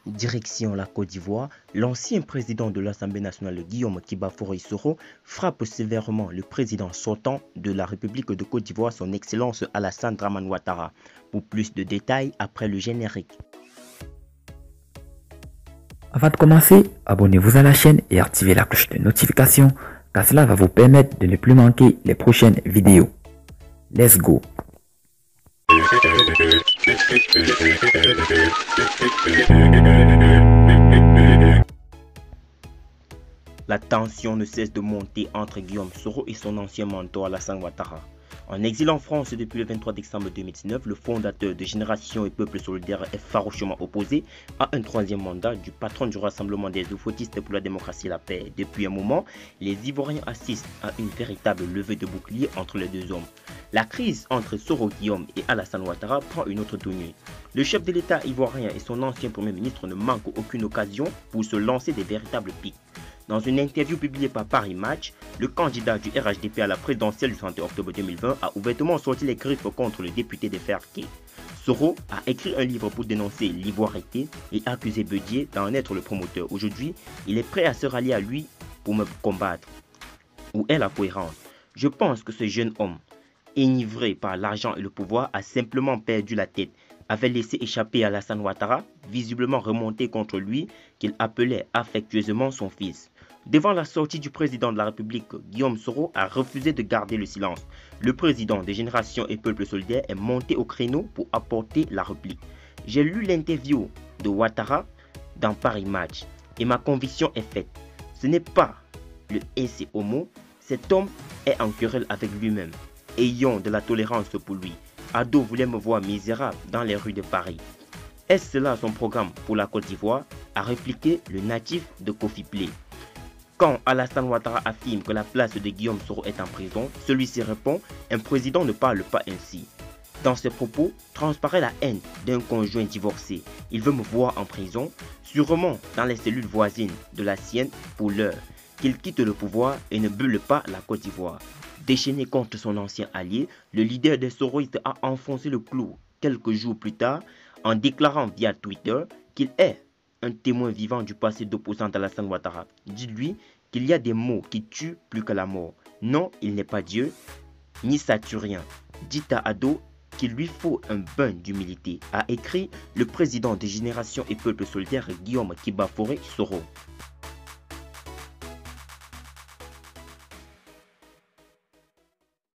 Direction la Côte d'Ivoire, l'ancien président de l'Assemblée nationale Guillaume Kiba-Fauré Soro frappe sévèrement le président sortant de la République de Côte d'Ivoire, son Excellence Alassane Dramane Ouattara. Pour plus de détails, après le générique. Avant de commencer, abonnez-vous à la chaîne et activez la cloche de notification car cela va vous permettre de ne plus manquer les prochaines vidéos. Let's go! La tension ne cesse de monter entre Guillaume Soro et son ancien mentor Alassane Ouattara. En exil en France depuis le 23 décembre 2019, le fondateur de Génération et Peuple Solidaire est farouchement opposé à un troisième mandat du patron du Rassemblement des Oufoutistes pour la démocratie et la paix. Depuis un moment, les Ivoiriens assistent à une véritable levée de bouclier entre les deux hommes. La crise entre Soro Guillaume et Alassane Ouattara prend une autre tournure. Le chef de l'État ivoirien et son ancien Premier ministre ne manquent aucune occasion pour se lancer des véritables pics. Dans une interview publiée par Paris Match, le candidat du RHDP à la présidentielle du 30 octobre 2020 a ouvertement sorti les griffes contre le député des Ferquets. Soro a écrit un livre pour dénoncer l'ivoirité et accuser Bédié d'en être le promoteur. Aujourd'hui, il est prêt à se rallier à lui pour me combattre. Où est la cohérence? Je pense que ce jeune homme, enivré par l'argent et le pouvoir, a simplement perdu la tête, avait laissé échapper Alassane Ouattara, visiblement remonté contre lui, qu'il appelait affectueusement son fils. Devant la sortie du président de la République, Guillaume Soro a refusé de garder le silence. Le président de Génération et Peuple Solidaire est monté au créneau pour apporter la réplique. J'ai lu l'interview de Ouattara dans Paris Match et ma conviction est faite. Ce n'est pas le esse homo, cet homme est en querelle avec lui-même. Ayons de la tolérance pour lui. Ado voulait me voir misérable dans les rues de Paris. Est-ce cela son programme pour la Côte d'Ivoire? A répliqué le natif de Kofi Plé. Quand Alassane Ouattara affirme que la place de Guillaume Soro est en prison, celui-ci répond « Un président ne parle pas ainsi ». Dans ses propos, transparaît la haine d'un conjoint divorcé. Il veut me voir en prison, sûrement dans les cellules voisines de la sienne pour l'heure, qu'il quitte le pouvoir et ne bulle pas la Côte d'Ivoire. Déchaîné contre son ancien allié, le leader des Soroïstes a enfoncé le clou quelques jours plus tard en déclarant via Twitter qu'il est un témoin vivant du passé d'opposant d'Alassane Ouattara. Dites-lui qu'il y a des mots qui tuent plus que la mort. Non, il n'est pas Dieu, ni saturien. Dites à Ado qu'il lui faut un bain d'humilité, a écrit le président de Génération et Peuple Solidaire Guillaume Kiba-Fauré Soro.